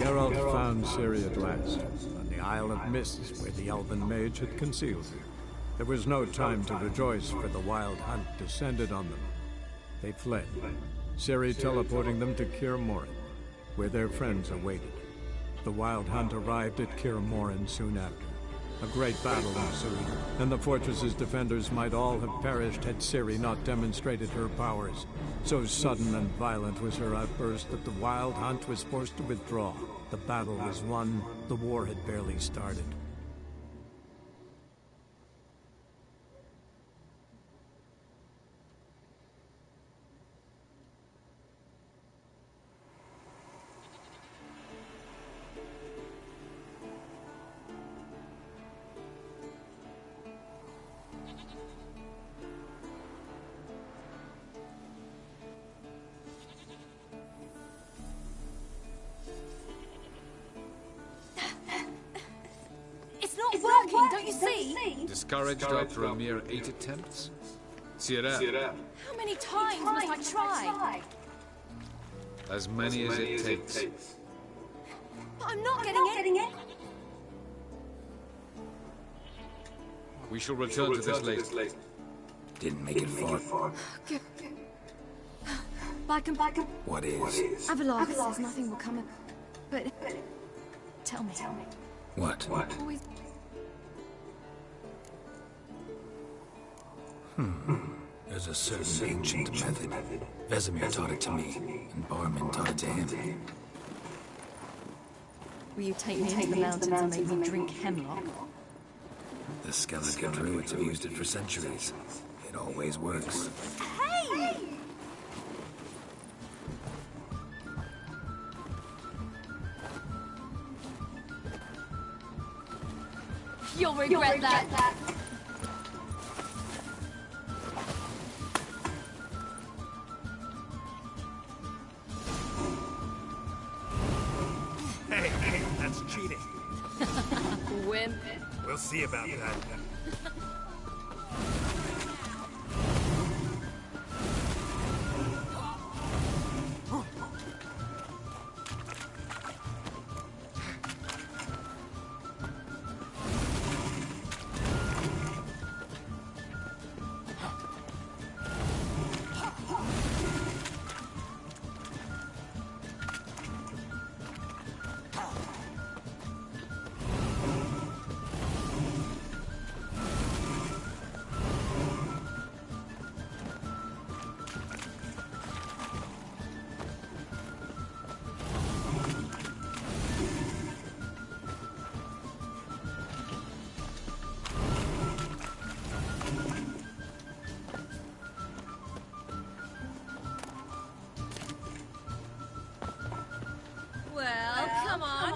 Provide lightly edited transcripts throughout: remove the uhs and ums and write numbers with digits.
Geralt found Ciri at last, on the Isle of Mists where the Elven Mage had concealed her. There was no time to rejoice, for the Wild Hunt descended on them. They fled, Ciri teleporting them to Kaer Morhen, where their friends awaited. The Wild Hunt arrived at Kaer Morhen soon after. A great battle ensued, and the fortress's defenders might all have perished had Ciri not demonstrated her powers. So sudden and violent was her outburst that the Wild Hunt was forced to withdraw. The battle was won, the war had barely started. Don't you see? Discouraged after a mere 8 attempts? Ciri. How many times must I try? As many as it takes. But I'm not getting it. We shall return to this later. Didn't make it far. Good. Back. What is? Avalon says nothing will come of... But... Tell me. What? Always... There's a certain ancient method. Vesemir taught it to me, and Barman taught it to him. Will you take me into the mountains and make me drink hemlock? The skeleton druids have used it for centuries. It always works. Hey! You'll regret that. Hey, that's cheating. Wimp. We'll see about that. Well, come on.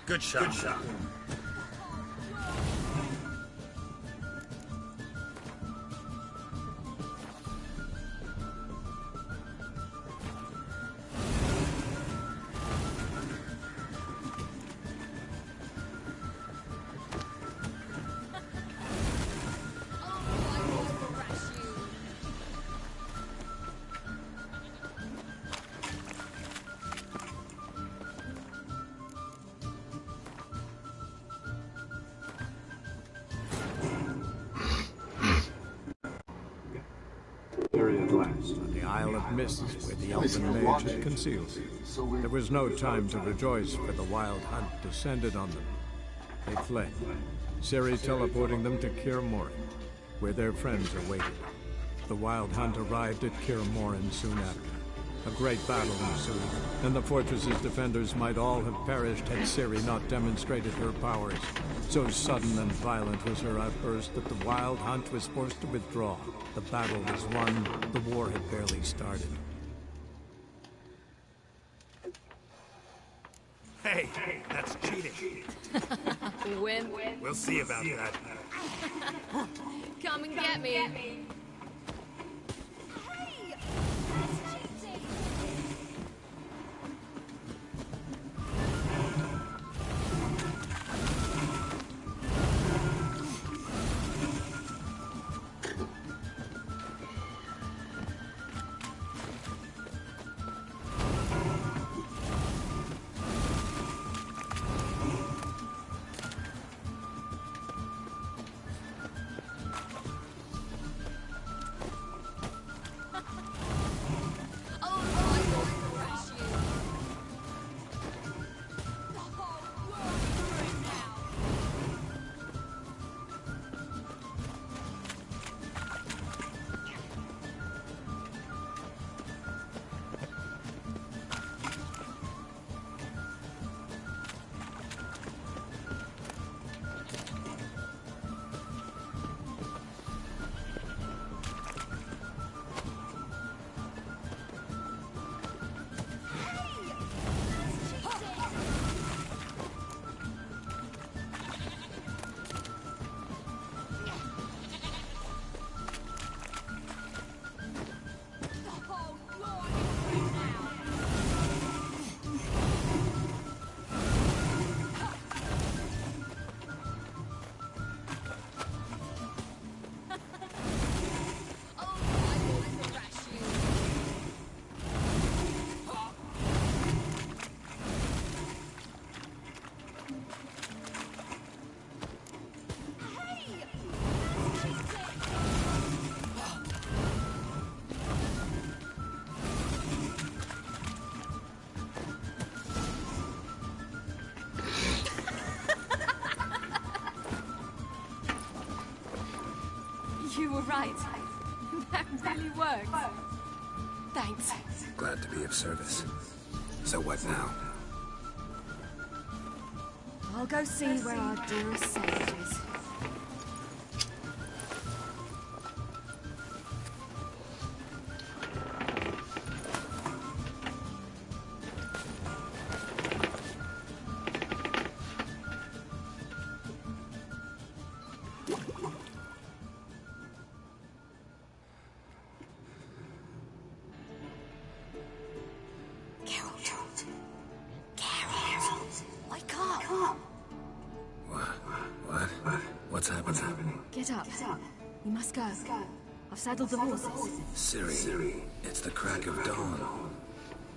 Good shot. of Mist where the Elven Mage had concealed them. There was no time to rejoice, for the wild hunt descended on them. They fled, Ciri teleporting them to Kaer Morhen, where their friends awaited. The wild hunt arrived at Kaer Morhen soon after. A great battle ensued, and the fortress's defenders might all have perished had Ciri not demonstrated her powers. So sudden and violent was her outburst that the wild hunt was forced to withdraw. The battle was won. The war had barely started. Hey, that's cheating. Win. We'll see about that. Come and get me. You were right. That really worked. Thanks. Glad to be of service. So what now? I'll go see where our dearest sage is. What's happening? Get up. We must go. I've saddled the horses. Ciri, it's the crack of dawn.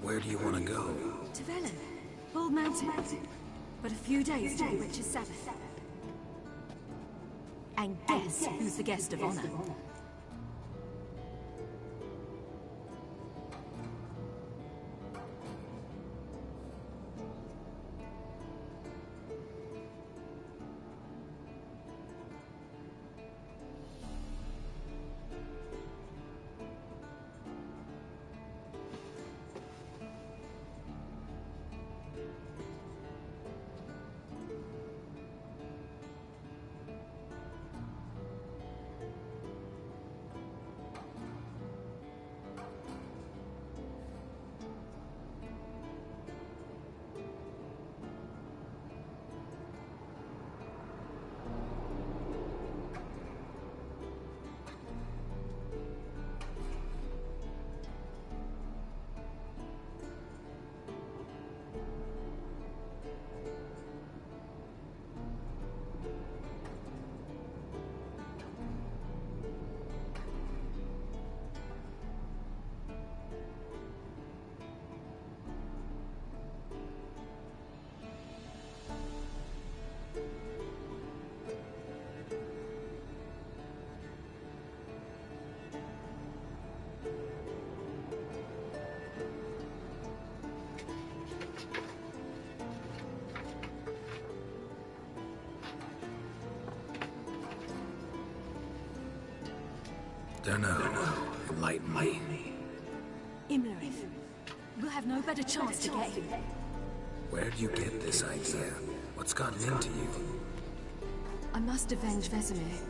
Where do you want to go? To Velen. Bald Mountain. But a few days to the Witch's Sabbath. And guess who's the guest of honor? Don't know. Enlighten me. Imlerith. We'll have no better chance to get him. Where'd you get this idea? What's gotten into you? I must avenge Vesemir.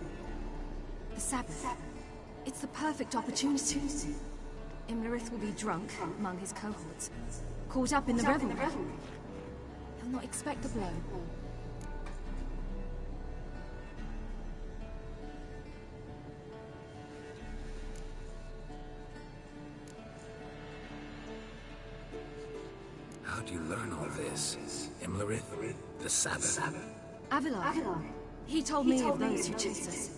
The Sabbath. It's the perfect opportunity. Imlerith will be drunk among his cohorts, caught up in the revelry. He'll not expect the blow. How'd you learn all this? Imlerith? The Sabbath? Avilar. He told me of those who chase us.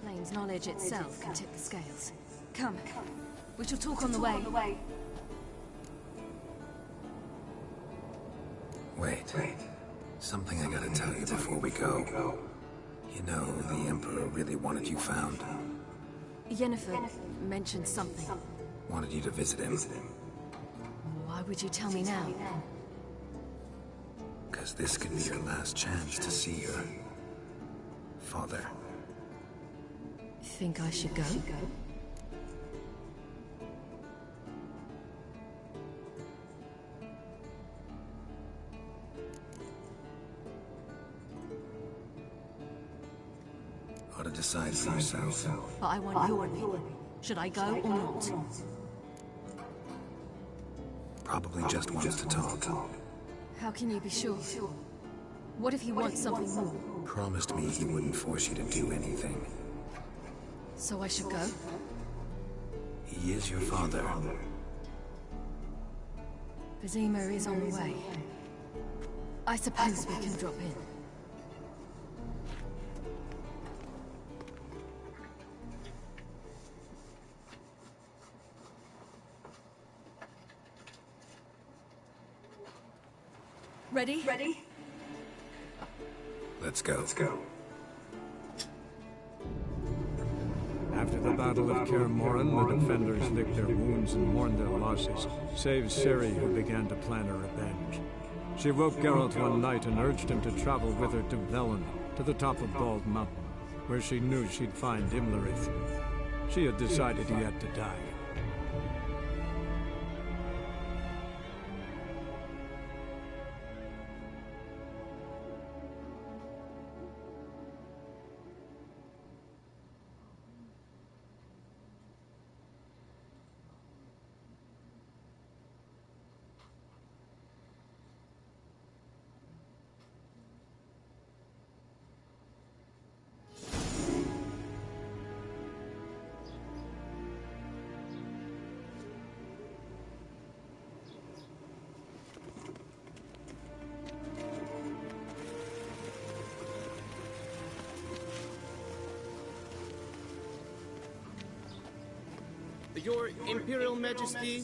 Claims knowledge itself can tip the scales. Come. We shall talk on the way. Wait. Something I gotta tell you before we go. You know, the Emperor really wanted you found. Yennefer mentioned something. Wanted you to visit him. Why would you tell me now? Because this could be your last chance to see your father. Think I should go? Ought to decide for yourself. But I want your opinion. Should I go or not? Probably just wants to talk. How can you be sure? What if he wants something more? Promised me he wouldn't force you to do anything. So I should go? He is your father. Vesemir is on the way. I suppose we can drop in. Ready? Let's go. After the Battle of Kaer Morhen, the defenders licked their wounds and mourned their losses, save Ciri, who began to plan her revenge. She woke Geralt one night and urged him to travel with her to Velen, to the top of Bald Mountain, where she knew she'd find Imlerith. She had decided he had to die. Your Imperial Majesty,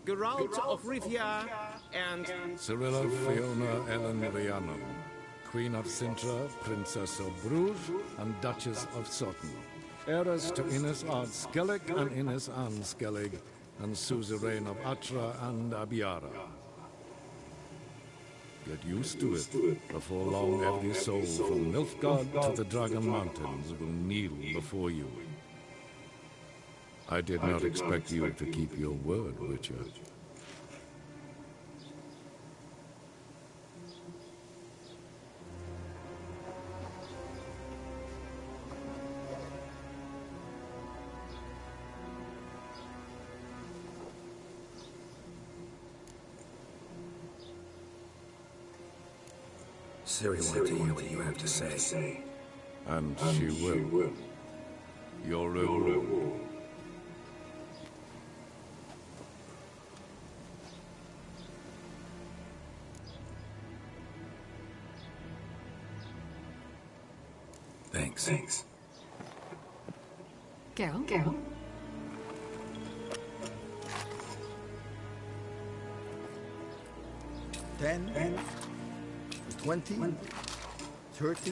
Geralt of Rivia, and... Cyrilla Fiona Ellen Rhiannon, Queen of Sintra, Princess of Bruges, and Duchess of Sutton. Heiress to Innis Ard Skellig and Innis Ann Skellig, and suzerain of Atra and Abiara. Get used to it. Before long, every soul from Nilfgaard to the Dragon Mountains will kneel before you. I did not expect you to keep your word, Witcher. Ciri wants to hear what you have to say. And she will. Your reward. Thanks. Geralt? 10, 20, 30,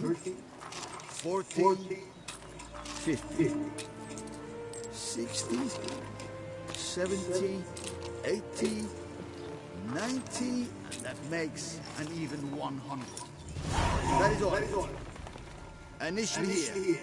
40, 50, 60, 70, 80, 90, and that makes an even 100. That is all. Initially here.